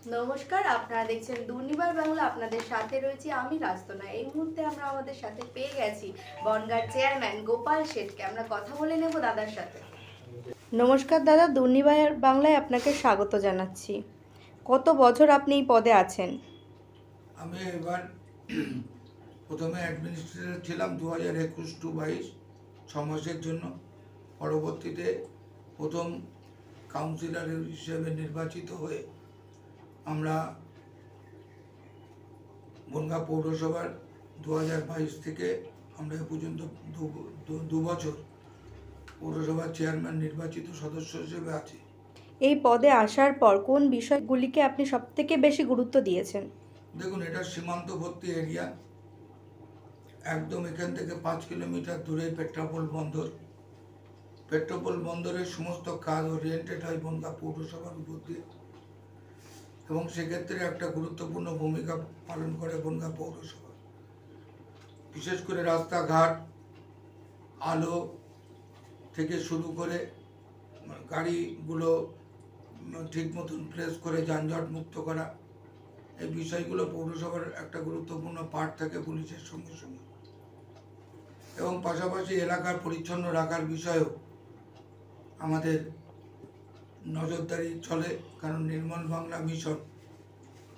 নমস্কার, আপনারা দেখছেন দুর্নিবার বাংলা। আপনাদের সাথে রয়েছি আমি রাজতনা। এই মুহূর্তে আমরা আমাদের সাথে পেয়ে গেছি বনগাঁর চেয়ারম্যান গোপাল শেঠকে। আমরা কথা বলে নেব দাদার সাথে। নমস্কার দাদা, দুর্নিবার বাংলায় আপনাকে স্বাগত জানাচ্ছি। কত বছর আপনি এই পদে আছেন? আমি এবার প্রথমে অ্যাডমিনিস্ট্রেটর ছিলাম 2021-22 6 মাসের জন্য। পরবর্তীতে প্রথম কাউন্সিলর হিসেবে নির্বাচিত হয়ে আমরা বনগাঁ পৌরসভার 2022 থেকে আমরা এ পর্যন্ত দু বছর পৌরসভার চেয়ারম্যান নির্বাচিত সদস্য হিসেবে আছি। এই পদে আসার পর কোন বিষয়গুলিকে আপনি সবথেকে বেশি গুরুত্ব দিয়েছেন? দেখুন, এটা সীমান্তবর্তী এরিয়া, একদম এখান থেকে 5 কিলোমিটার দূরে পেট্রাপোল বন্দর। পেট্রাপোল বন্দরের সমস্ত কাজ ওরিয়েন্টেড হয় বনগাঁ পৌরসভার উপর দিয়ে, এবং সেক্ষেত্রে একটা গুরুত্বপূর্ণ ভূমিকা পালন করে বনগাঁ পৌরসভা। বিশেষ করে রাস্তাঘাট, আলো থেকে শুরু করে গাড়িগুলো ঠিক মতন প্রেস করে যানজট মুক্ত করা, এই বিষয়গুলো পৌরসভার একটা গুরুত্বপূর্ণ পার্ট থাকে পুলিশের সঙ্গে সঙ্গে। এবং পাশাপাশি এলাকার পরিচ্ছন্ন রাখার বিষয়েও আমাদের নজরদারি চলে, কারণ নির্মল বাংলা মিশন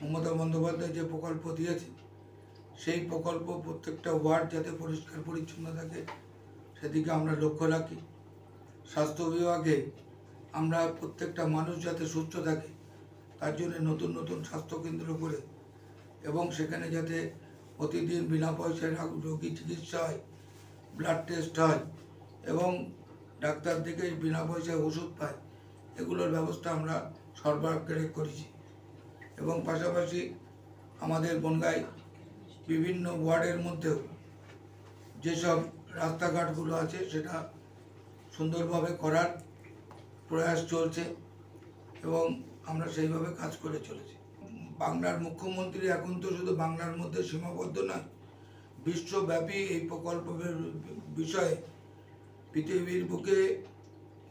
মমতা বন্দ্যোপাধ্যায় যে প্রকল্প দিয়েছে, সেই প্রকল্প প্রত্যেকটা ওয়ার্ড যাতে পরিষ্কার পরিচ্ছন্ন থাকে সেদিকে আমরা লক্ষ্য রাখি। স্বাস্থ্য বিভাগে আমরা প্রত্যেকটা মানুষ যাতে সুস্থ থাকে তার জন্য নতুন নতুন স্বাস্থ্যকেন্দ্র করে, এবং সেখানে যাতে প্রতিদিন বিনা পয়সায় রোগী চিকিৎসা হয়, ব্লাড টেস্ট হয়, এবং ডাক্তার থেকে বিনা পয়সায় ওষুধ পায়, এগুলোর ব্যবস্থা আমরা সরবরাহ করেছি। এবং পাশাপাশি আমাদের বনগাঁয় বিভিন্ন ওয়ার্ডের মধ্যেও যেসব রাস্তাঘাটগুলো আছে সেটা সুন্দরভাবে করার প্রয়াস চলছে, এবং আমরা সেইভাবে কাজ করে চলেছি। বাংলার মুখ্যমন্ত্রী এখন তো শুধু বাংলার মধ্যে সীমাবদ্ধ নয়, বিশ্বব্যাপী এই প্রকল্পের বিষয়ে পৃথিবীর বুকে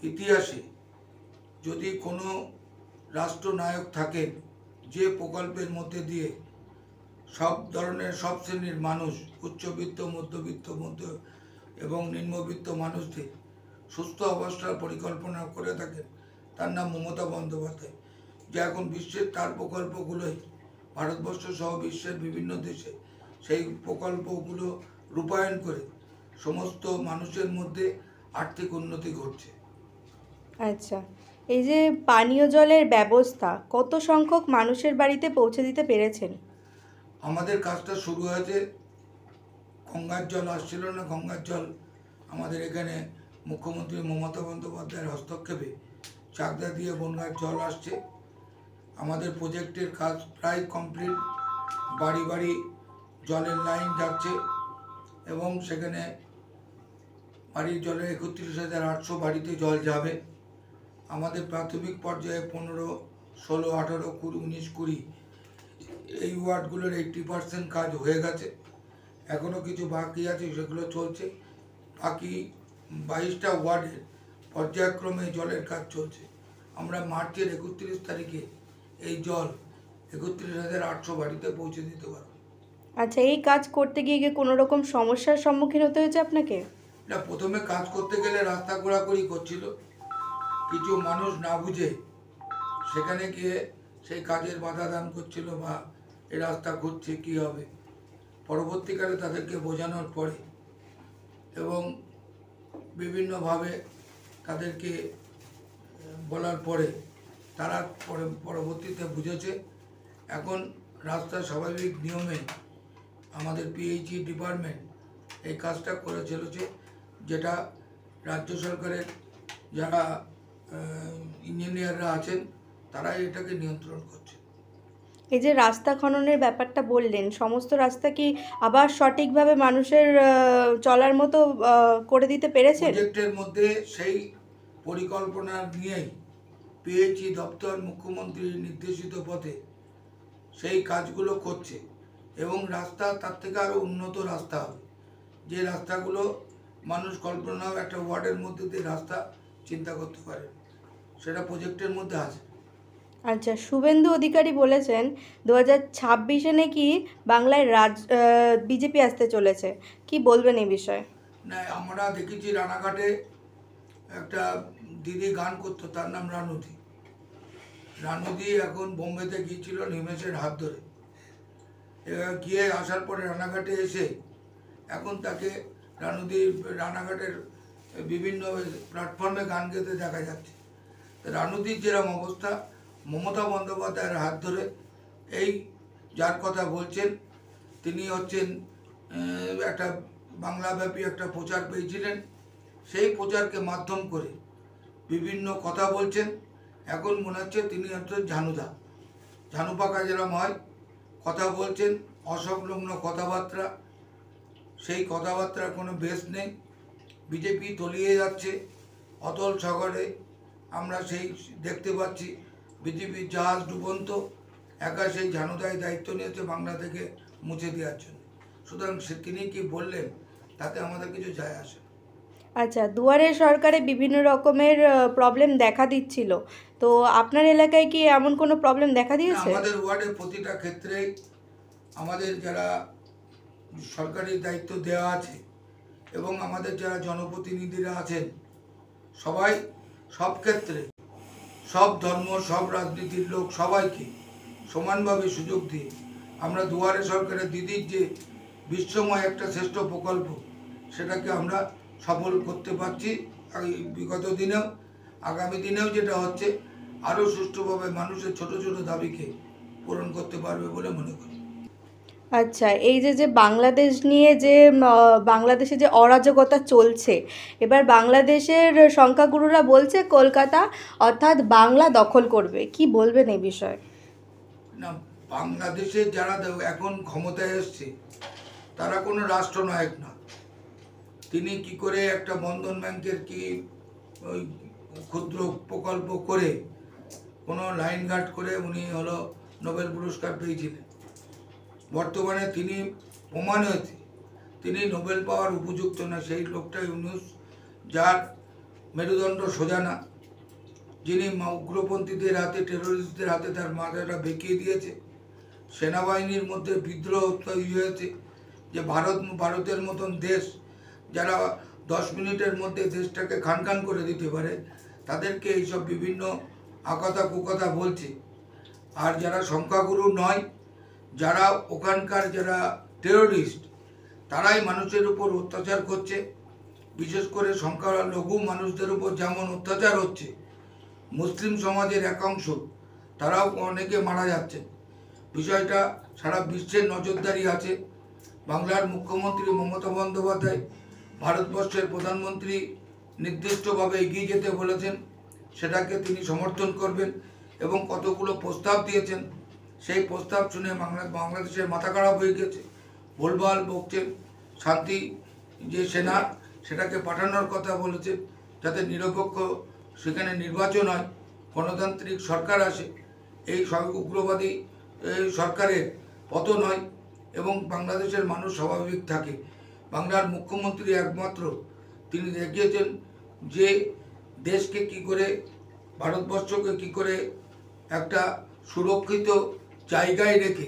ইতিহাসে যদি কোনো রাষ্ট্রনায়ক থাকেন যে প্রকল্পের মধ্যে দিয়ে সব ধরনের সব শ্রেণীর মানুষ, উচ্চবিত্ত, মধ্যবিত্ত, এবং নিম্নবিত্ত মানুষদের সুস্থ অবস্থার পরিকল্পনা করে থাকেন, তার নাম মমতা বন্দ্যোপাধ্যায়, যে এখন বিশ্বের তার প্রকল্পগুলোই ভারতবর্ষ সহ বিশ্বের বিভিন্ন দেশে সেই প্রকল্পগুলো রূপায়ণ করে সমস্ত মানুষের মধ্যে আর্থিক উন্নতি ঘটছে। আচ্ছা, এই যে পানীয় জলের ব্যবস্থা কত সংখ্যক মানুষের বাড়িতে পৌঁছে দিতে পেরেছেন? আমাদের কাজটা শুরু হয়েছে, গঙ্গার জল আসছিল না, গঙ্গার জল আমাদের এখানে মুখ্যমন্ত্রী মমতা বন্দ্যোপাধ্যায়ের হস্তক্ষেপে চাকদা দিয়ে বনগাঁর জল আসছে। আমাদের প্রজেক্টের কাজ প্রায় কমপ্লিট, বাড়ি বাড়ি জলের লাইন যাচ্ছে, এবং সেখানে বাড়ির জলে 31,800 বাড়িতে জল যাবে। আমাদের প্রাথমিক পর্যায়ে 15, 16, 18, 19, 20 এই ওয়ার্ডগুলোর 80% কাজ হয়ে গেছে। এখনও কিছু বাকি আছে, সেগুলো চলছে। বাকি 22টা ওয়ার্ডের পর্যায়ক্রমে জলের কাজ চলছে। আমরা মার্চের 31 তারিখে এই জল 31,800 বাড়িতে পৌঁছে দিতে পারব। আচ্ছা, এই কাজ করতে গিয়ে কোনো রকম সমস্যার সম্মুখীন হতে হয়েছে আপনাকে? না, প্রথমে কাজ করতে গেলে রাস্তা ঘোরাঘুরি করছিল, কিছু মানুষ না বুঝে সেখানে গিয়ে সেই কাজের বাধা দান করছিল, বা এই রাস্তা ঘুরছে কী হবে। পরবর্তীকালে তাদেরকে বোঝানোর পরে এবং বিভিন্নভাবে তাদেরকে বলার পরে তারা পরবর্তীতে বুঝেছে। এখন রাস্তা স্বাভাবিক নিয়মে আমাদের পিএইচই ডিপার্টমেন্ট এই কাজটা করে চলেছে, যেটা রাজ্য সরকারের যারা ইঞ্জিনিয়াররা আছেন তারাই এটাকে নিয়ন্ত্রণ করছে। এই যে রাস্তা খননের ব্যাপারটা বললেন, সমস্ত রাস্তা কি আবার সঠিকভাবে মানুষের চলার মতো করে দিতে পেরেছেন? প্রজেক্টের মধ্যে সেই পরিকল্পনা নিয়েই পিএইচই দপ্তর মুখ্যমন্ত্রীর নির্দেশিত পথে সেই কাজগুলো করছে, এবং রাস্তা তার থেকে আরও উন্নত রাস্তা হবে, যে রাস্তাগুলো মানুষ কল্পনাও একটা ওয়ার্ডের মধ্যে দিয়ে রাস্তা চিন্তা করতে পারে, সেটা প্রজেক্টের মধ্যে আছে। আচ্ছা, শুভেন্দু অধিকারী বলেছেন 2026-এ নাকি বাংলায় বিজেপি আসতে চলেছে, কি বলবেন এই বিষয়ে? না, আমরা দেখেছি রানাঘাটে একটা দিদি গান করতো, তার নাম রানুদি। রানুদি এখন বোম্বেতে গিয়েছিল নিমেষের হাত ধরে, এবার গিয়ে আসার পরে রানাঘাটে এসে এখন তাকে রানাঘাটের বিভিন্ন প্ল্যাটফর্মে গান গেতে দেখা যাচ্ছে। রানুদির যেরকম অবস্থা, মমতা বন্দ্যোপাধ্যায়ের হাত ধরে এই যার কথা বলছেন তিনি হচ্ছেন একটা বাংলাব্যাপী একটা প্রচার পেয়েছিলেন, সেই প্রচারকে মাধ্যম করে বিভিন্ন কথা বলছেন। এখন মনে হচ্ছে তিনি হচ্ছেন ঝানু পাকা যেরকম হয়, কথা বলছেন অসংলগ্ন কথাবার্তা, সেই কথাবার্তার কোনো বেশ নেই। বিজেপি তলিয়ে যাচ্ছে অতল সাগরে, আমরা সেই দেখতে পাচ্ছি। বিজেপির জাহাজ ডুবন্ত, একা সেই ঝানুদাই দায়িত্ব নিয়েছে বাংলা থেকে মুছে দেওয়ার জন্য। সুতরাং তিনি কি বললেন তাতে আমাদের কিছু যায় আসে না। আচ্ছা, দুয়ারে সরকারে বিভিন্ন রকমের প্রবলেম দেখা দিচ্ছিল, তো আপনার এলাকায় কি এমন কোনো প্রবলেম দেখা দিয়েছে? আমাদের ওয়ার্ডে প্রতিটা ক্ষেত্রে আমাদের যারা সরকারি দায়িত্ব দেওয়া আছে এবং আমাদের যারা জনপ্রতিনিধিরা আছেন, সবাই সব ক্ষেত্রে সব ধর্ম সব রাজনীতির লোক সবাইকে সমানভাবে সুযোগ দিয়ে আমরা দুয়ারে সরকারের দিদির যে বিশ্বময় একটা শ্রেষ্ঠ প্রকল্প, সেটাকে আমরা সফল করতে পারছি। বিগত দিনেও আগামী দিনেও যেটা হচ্ছে, আরও সুষ্ঠুভাবে মানুষের ছোট ছোট দাবিকে পূরণ করতে পারবে বলে মনে করি। আচ্ছা, এই যে বাংলাদেশ নিয়ে যে বাংলাদেশে যে অরাজকতা চলছে, এবার বাংলাদেশের সংখ্যাগুরুরা বলছে কলকাতা অর্থাৎ বাংলা দখল করবে, কি বলবেন এই বিষয়ে? না, বাংলাদেশের যারা এখন ক্ষমতায় এসছে তারা কোনো রাষ্ট্রনায়ক না। তিনি কি করে একটা বন্ধন ব্যাংকের কি ওই ক্ষুদ্র প্রকল্প করে কোনো লাইন গার্ড করে উনি হলো নোবেল পুরস্কার পেয়েছিলেন। বর্তমানে তিনি প্রমাণ হয়েছে তিনি নোবেল পাওয়ার উপযুক্ত না। সেই লোকটা ইউনুস, যার মেরুদণ্ড সোজা না, যিনি উগ্রপন্থীদের হাতে, টেরোরিস্টদের হাতে তার মাথাটা বেঁকিয়ে দিয়েছে। সেনাবাহিনীর মধ্যে বিদ্রোহ তৈরি হয়েছে যে ভারতের মতন দেশ যারা 10 মিনিটের মধ্যে দেশটাকে খান করে দিতে পারে, তাদেরকে এইসব বিভিন্ন আকথা কুকথা বলছে। আর যারা সংখ্যাগুরু নয়, যারা ওখানকার যারা টেরোরিস্ট, তারাই মানুষের উপর অত্যাচার করছে। বিশেষ করে সংখ্যালঘু মানুষদের উপর যেমন অত্যাচার হচ্ছে, মুসলিম সমাজের একাংশ তারাও অনেকে মারা যাচ্ছেন। বিষয়টা সারা বিশ্বের নজরদারি আছে। বাংলার মুখ্যমন্ত্রী মমতা বন্দ্যোপাধ্যায় ভারতবর্ষের প্রধানমন্ত্রী নির্দিষ্টভাবে এগিয়ে যেতে বলেছেন, সেটাকে তিনি সমর্থন করবেন এবং কতগুলো প্রস্তাব দিয়েছেন। সেই প্রস্তাব শুনে বাংলাদেশের মাথা খারাপ হয়ে গেছে, ভুলভাল বকছেন। শান্তি যে সেনা, সেটাকে পাঠানোর কথা বলেছেন, যাতে নিরপেক্ষ সেখানে নির্বাচন হয়, গণতান্ত্রিক সরকার আসে, এই উগ্রবাদী সরকারের পতন হয় এবং বাংলাদেশের মানুষ স্বাভাবিক থাকে। বাংলার মুখ্যমন্ত্রী একমাত্র তিনি দেখিয়েছেন যে দেশকে কি করে, ভারতবর্ষকে কি করে একটা সুরক্ষিত জায়গায় রেখে,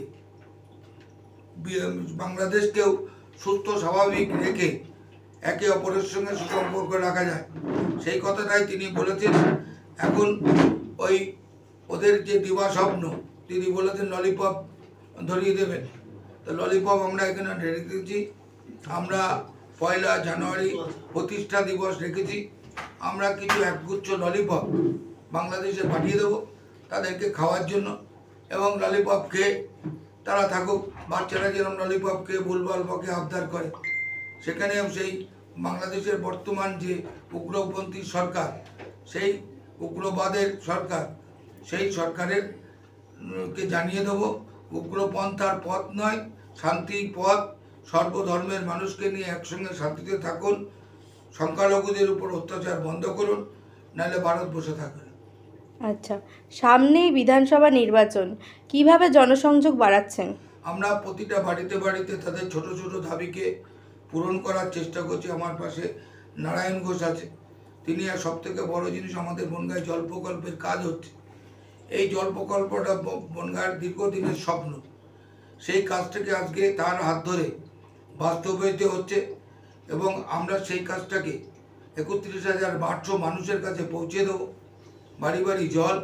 বাংলাদেশকেও সুস্থ স্বাভাবিক রেখে একে অপরের সঙ্গে সুসম্পর্ক রাখা যায়, সেই কথাটাই তিনি বলেছেন। এখন ওই ওদের যে দিবা স্বপ্ন, তিনি বলেছেন ললিপপ ধরিয়ে দেবেন, তো ললিপপ আমরা এখানে রেখেছি। আমরা 1 জানুয়ারি প্রতিষ্ঠা দিবস রেখেছি। আমরা কিছু একগুচ্ছ ললিপপ বাংলাদেশে পাঠিয়ে দেবো তাদেরকে খাওয়ার জন্য, এবং ললিপপ খেয়ে তারা থাকুক। বাচ্চারা যেরকম ললিপপ খেয়ে ভুলভাল বকে আবদার করে, সেখানেও সেই বাংলাদেশের বর্তমান যে উগ্রপন্থী সরকার, সেই উগ্রবাদের সরকার, সেই সরকারের কে জানিয়ে দেবো উগ্রপন্থার পথ নয়, শান্তির পথ। সর্বধর্মের মানুষকে নিয়ে একসঙ্গে শান্তিতে থাকুন, সংখ্যালঘুদের উপর অত্যাচার বন্ধ করুন, নাহলে ভারত বসে থাকবে না। আচ্ছা, সামনেই বিধানসভা নির্বাচন, কিভাবে জনসংযোগ বাড়াচ্ছেন? আমরা প্রতিটা বাড়িতে বাড়িতে তাদের ছোট ছোট দাবিকে পূরণ করার চেষ্টা করছি। আমার পাশে নারায়ণ ঘোষ আছে, তিনি আর সব থেকে বড় জিনিস, আমাদের বনগাঁয় জল প্রকল্পের কাজ হচ্ছে। এই জল প্রকল্পটা বনগাঁর দীর্ঘদিনের স্বপ্ন, সেই কাজটাকে আজকে তার হাত ধরে বাস্তবায়িত হচ্ছে এবং আমরা সেই কাজটাকে 31,500 মানুষের কাছে পৌঁছে দেবো। বাড়ি বাড়ি জল,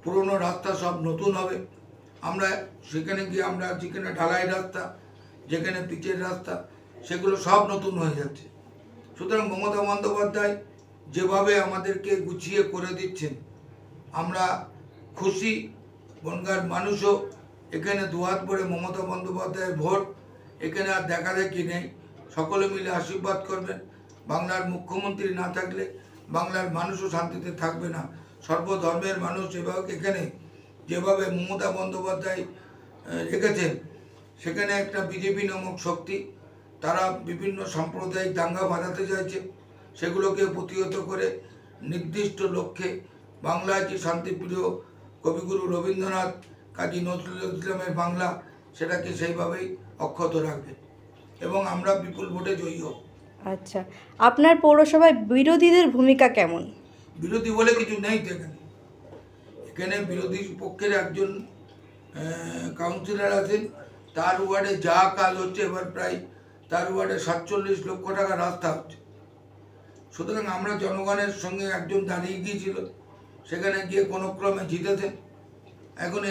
পুরনো রাস্তা সব নতুন হবে। আমরা সেখানে গিয়ে আমরা যেখানে ঢালাই রাস্তা, যেখানে পিচের রাস্তা, সেগুলো সব নতুন হয়ে যাচ্ছে। সুতরাং মমতা বন্দ্যোপাধ্যায় যেভাবে আমাদেরকে গুছিয়ে করে দিচ্ছেন, আমরা খুশি। বনগাঁর মানুষও এখানে দুহাত ভরে মমতা বন্দ্যোপাধ্যায়ের ভোট, এখানে আর দেখাদেখি নেই। সকলে মিলে আশীর্বাদ করবেন। বাংলার মুখ্যমন্ত্রী না থাকলে বাংলার মানুষও শান্তিতে থাকবে না। সর্বধর্মের মানুষ এভাবে এখানে যেভাবে মমতা বন্দ্যোপাধ্যায় রেখেছেন, সেখানে একটা বিজেপি নামক শক্তি, তারা বিভিন্ন সাম্প্রদায়িক দাঙ্গা বাঁধাতে চাইছে। সেগুলোকে প্রতিহত করে নির্দিষ্ট লক্ষ্যে বাংলায় যে শান্তিপ্রিয় কবিগুরু রবীন্দ্রনাথ, কাজী নজরুল ইসলামের বাংলা, সেটাকে সেইভাবেই অক্ষত রাখবে এবং আমরা বিপুল ভোটে জয়ী হব। আচ্ছা, আপনার পৌরসভায় বিরোধীদের ভূমিকা কেমন? বিরোধী বলে কিছু নেই তো এখানে। এখানে বিরোধী পক্ষের একজন কাউন্সিলর আছেন, তার ওয়ার্ডে যা কাজ হচ্ছে, এবার প্রায় তার ওয়ার্ডে 47 লক্ষ টাকা রাস্তা হচ্ছে। সুতরাং আমরা জনগণের সঙ্গে একজন দাঁড়িয়ে গিয়েছিল, সেখানে গিয়ে কোনো ক্রমে জিতেছেন। এখন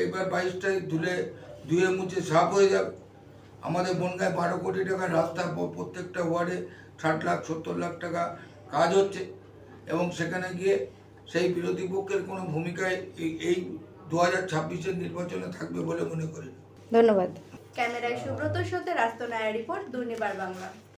এবার 22টায় ধুয়ে মুছে সাফ হয়ে যাবে। আমাদের বনগাঁয় 12 কোটি টাকার রাস্তা, প্রত্যেকটা ওয়ার্ডে 60 লাখ 70 লাখ টাকা কাজ হচ্ছে এবং সেখানে গিয়ে সেই বিরোধী পক্ষের কোনো ভূমিকায় এই 2026-এর নির্বাচনে থাকবে বলে মনে করি। ধন্যবাদ। ক্যামেরায় সুব্রতর সাথে রাস্তনায়া রিপোর্ট, দুর্নিবার বাংলা।